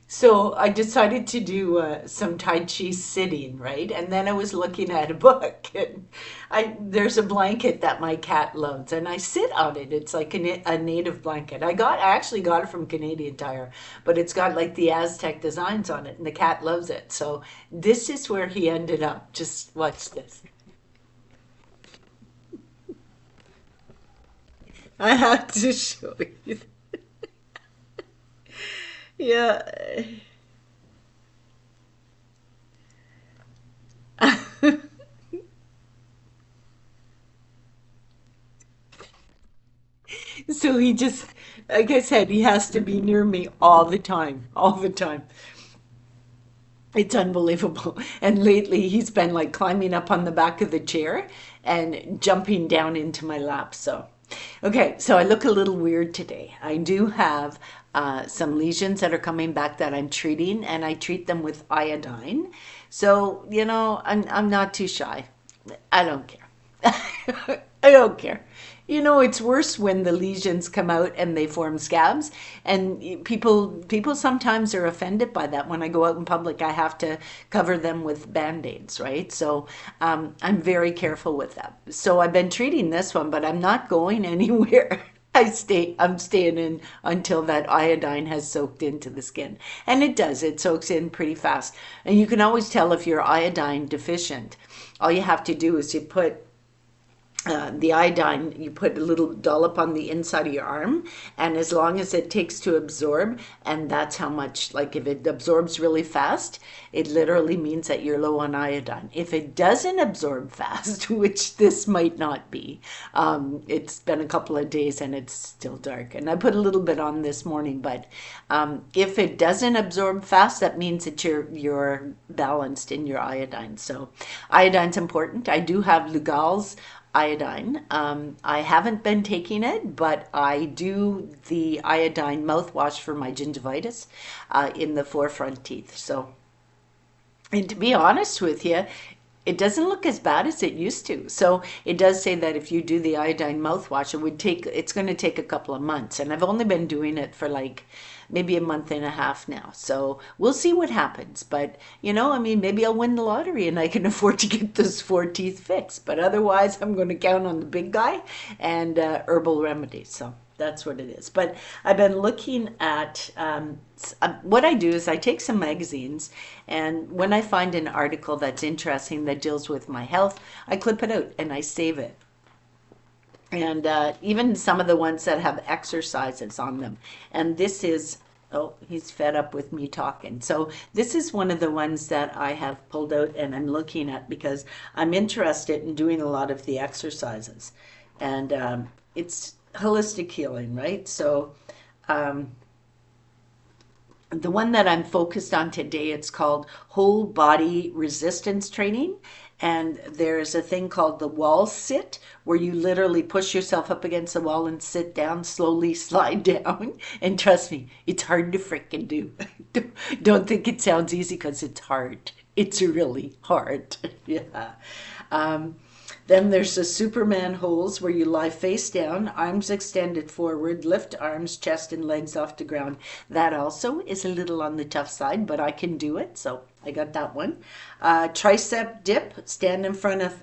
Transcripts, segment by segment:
So I decided to do some Tai Chi sitting, right? And then I was looking at a book, and there's a blanket that my cat loves, and I sit on it. It's like a native blanket. I actually got it from Canadian Tire, but it's got like the Aztec designs on it, and the cat loves it. So this is where he ended up. Just watch this. I have to show you. Yeah. So he just, like I said, he has to be near me all the time, all the time. It's unbelievable. And lately he's been like climbing up on the back of the chair and jumping down into my lap. So, okay, so I look a little weird today. I do have some lesions that are coming back that I'm treating, and I treat them with iodine. So, I'm not too shy. I don't care. I don't care. It's worse when the lesions come out and they form scabs, and people sometimes are offended by that. When I go out in public, I have to cover them with band-aids, right? So I'm very careful with that. So I've been treating this one, but I'm not going anywhere. I'm staying in until that iodine has soaked into the skin. And it does, it soaks in pretty fast. And you can always tell if you're iodine deficient. All you have to do is you put the iodine, you put a little dollop on the inside of your arm, and as long as it takes to absorb, and that's how much, like if it absorbs really fast, it literally means that you're low on iodine. If it doesn't absorb fast, which this might not be, it's been a couple of days and it's still dark. And I put a little bit on this morning, but if it doesn't absorb fast, that means that you're balanced in your iodine. So iodine's important. I do have Lugol's iodine. I haven't been taking it, but I do the iodine mouthwash for my gingivitis in the forefront teeth. So, and to be honest with you, it doesn't look as bad as it used to. So it does say that if you do the iodine mouthwash, it's going to take a couple of months. And I've only been doing it for like maybe a month and a half now. So we'll see what happens. But, I mean, maybe I'll win the lottery and I can afford to get those four teeth fixed. But otherwise, I'm going to count on the big guy and herbal remedies. So that's what it is. But I've been looking at what I do is I take some magazines, and when I find an article that's interesting that deals with my health, I clip it out and I save it. And even some of the ones that have exercises on them. And this is, oh, he's fed up with me talking. So this is one of the ones that I have pulled out and I'm looking at because I'm interested in doing a lot of the exercises. And it's holistic healing, right? So the one that I'm focused on today, it's called whole body resistance training. And there's a thing called the wall sit, where you literally push yourself up against the wall and sit down, slowly slide down. And trust me, it's hard to freaking do. Don't think it sounds easy because it's hard. It's really hard. Yeah. Um, then there's the Superman holds where you lie face down, arms extended forward, lift arms, chest, and legs off the ground. That also is a little on the tough side, but I can do it, so I got that one. Tricep dip, stand in front of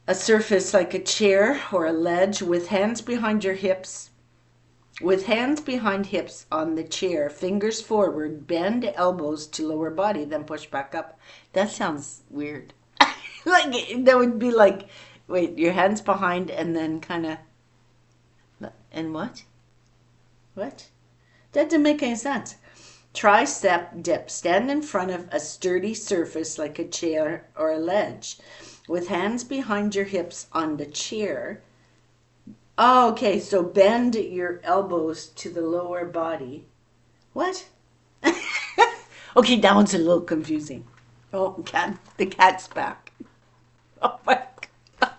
a surface like a chair or a ledge with hands behind your hips. With hands behind hips on the chair, fingers forward, bend elbows to lower body, then push back up. That sounds weird. Like that would be like, wait, your hands behind and then kind of, and what? What? That didn't make any sense. Tricep dip. Stand in front of a sturdy surface like a chair or a ledge, with hands behind your hips on the chair. Oh, okay, so bend your elbows to the lower body. What? Okay, that one's a little confusing. Oh, the cat's back. Oh my God.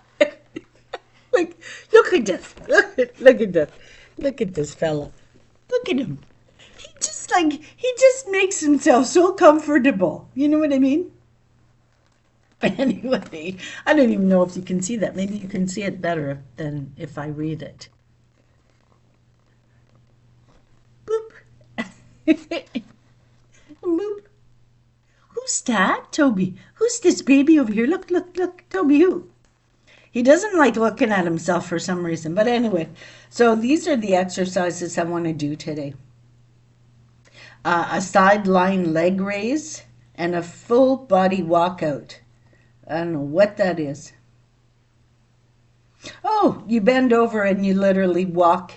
Like, look at this. Look at this. Look at this fella. Look at him. He just makes himself so comfortable. You know what I mean? Anyway, I don't even know if you can see that. Maybe you can see it better than if I read it. Boop. Boop. Who's that, Toby? Who's this baby over here? Look, look, look, Toby, who? He doesn't like looking at himself for some reason. But anyway, so these are the exercises I want to do today. A side lying leg raise and a full body walkout. I don't know what that is. Oh, you bend over and you literally walk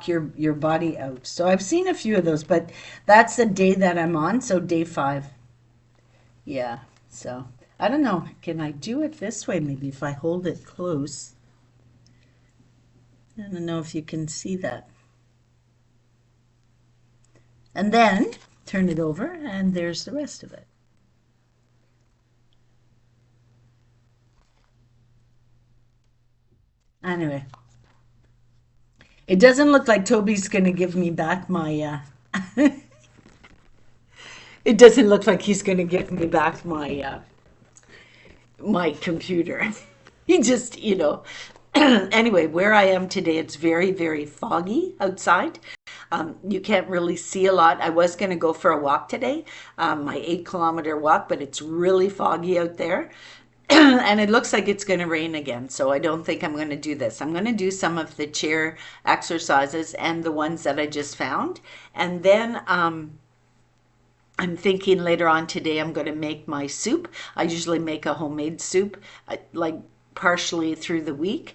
your body out. So I've seen a few of those, but that's the day that I'm on, so day 5. Yeah. So I don't know. Can I do it this way? Maybe if I hold it close. I don't know if you can see that. And then turn it over, and there's the rest of it. Anyway, it doesn't look like Toby's going to give me back my. It doesn't look like he's going to give me back my computer. He just, anyway, where I am today, it's very, very foggy outside. You can't really see a lot. I was going to go for a walk today, my 8-kilometer walk, but it's really foggy out there. And it looks like it's going to rain again. So I don't think I'm going to do this. I'm going to do some of the chair exercises and the ones that I just found. And then I'm thinking later on today I'm going to make my soup. I usually make a homemade soup, like partially through the week.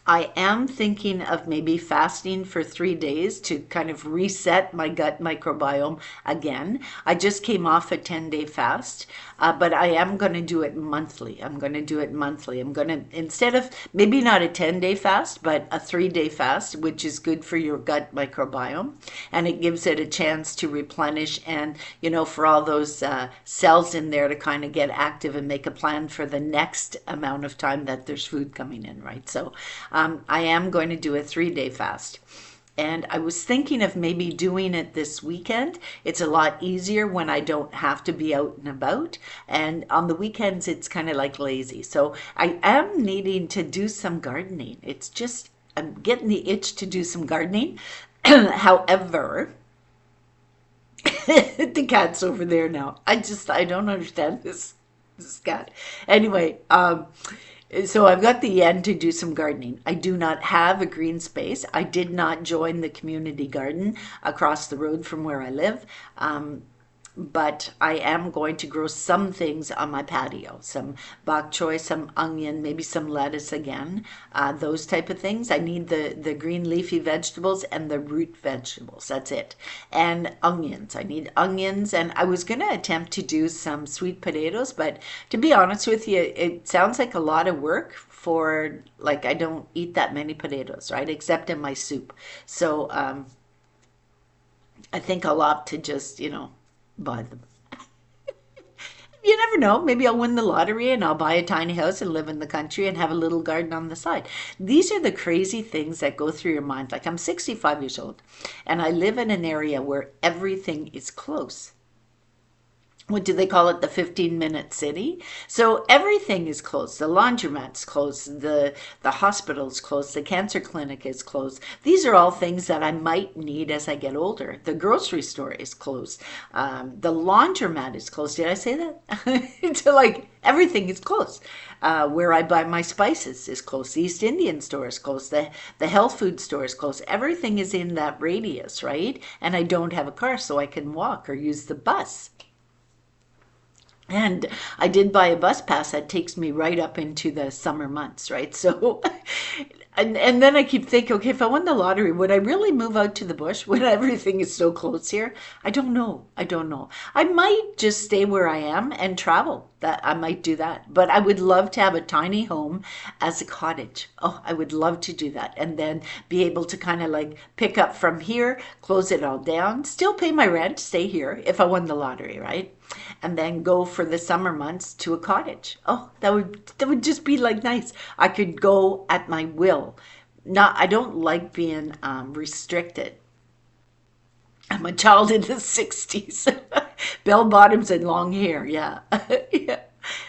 I am thinking of maybe fasting for 3 days to kind of reset my gut microbiome again. I just came off a 10-day fast, but I am going to do it monthly. I'm going to do it monthly. I'm going to, instead of maybe not a 10-day fast, but a 3-day fast, which is good for your gut microbiome. And it gives it a chance to replenish and, for all those cells in there to kind of get active and make a plan for the next amount of time that there's food coming in, right? So I am going to do a 3-day fast. And I was thinking of maybe doing it this weekend. It's a lot easier when I don't have to be out and about. And on the weekends, it's kind of like lazy. So I am needing to do some gardening. It's just, I'm getting the itch to do some gardening. However, the cat's over there now. I don't understand this cat. Anyway, so I've got the yen to do some gardening. I do not have a green space. I did not join the community garden across the road from where I live. But I am going to grow some things on my patio, some bok choy, some onion, maybe some lettuce again, those type of things. I need the green leafy vegetables and the root vegetables. That's it. And onions. I need onions, and I was going to attempt to do some sweet potatoes, but to be honest with you, it sounds like a lot of work for, like, I don't eat that many potatoes, right, except in my soup. So I think I'll opt to just, buy them. You never know. Maybe I'll win the lottery and I'll buy a tiny house and live in the country and have a little garden on the side. These are the crazy things that go through your mind. Like, I'm 65 years old and I live in an area where everything is close. What do they call it? The 15-minute city. So everything is closed. The laundromat's closed. The hospital's closed. The cancer clinic is closed. These are all things that I might need as I get older. The grocery store is closed. The laundromat is closed. Did I say that? So, like, everything is closed. Where I buy my spices is closed. The East Indian store is closed. The health food store is closed. Everything is in that radius, right? And I don't have a car, so I can walk or use the bus. And I did buy a bus pass that takes me right up into the summer months, right? So, and then I keep thinking, okay, if I won the lottery, would I really move out to the bush when everything is so close here? I don't know. I don't know. I might just stay where I am and travel. That I might do that. But I would love to have a tiny home as a cottage. Oh, I would love to do that. And then be able to kind of like pick up from here, close it all down, still pay my rent, stay here if I won the lottery, right? And then go for the summer months to a cottage. Oh, that would just be like nice. I could go at my will. Not, I don't like being restricted. I'm a child in the 60s. Bell bottoms and long hair, yeah. Yeah.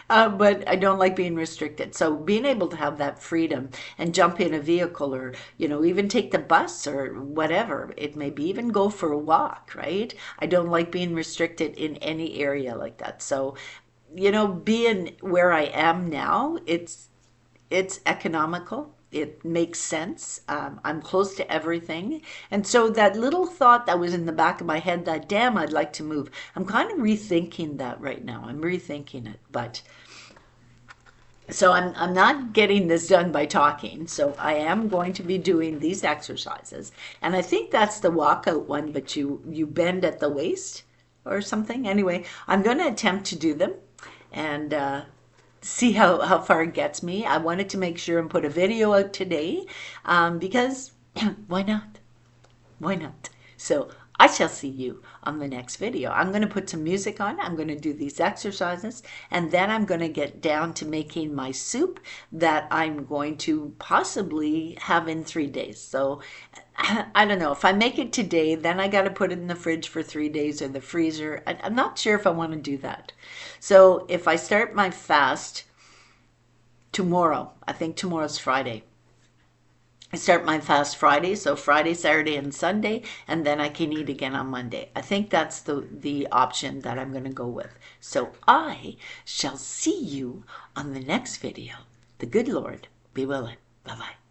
But I don't like being restricted. So being able to have that freedom and jump in a vehicle or, even take the bus or whatever, it may be even go for a walk, right? I don't like being restricted in any area like that. So, being where I am now, it's economical. It makes sense. I'm close to everything. And so that little thought that was in the back of my head that, damn, I'd like to move, I'm kind of rethinking that right now. I'm rethinking it. But so I'm not getting this done by talking. So I am going to be doing these exercises. And I think that's the walkout one, but you bend at the waist or something. Anyway, I'm going to attempt to do them. And see how far it gets me. I wanted to make sure and put a video out today because why not? Why not? So I shall see you on the next video. I'm going to put some music on. I'm going to do these exercises, and then I'm going to get down to making my soup that I'm going to possibly have in 3 days. So I don't know. If I make it today, then I got to put it in the fridge for 3 days or the freezer. I'm not sure if I want to do that. So if I start my fast tomorrow, I think tomorrow's Friday. I start my fast Friday, so Friday, Saturday, and Sunday, and then I can eat again on Monday. I think that's the option that I'm going to go with. So I shall see you on the next video. The good Lord be willing. Bye-bye.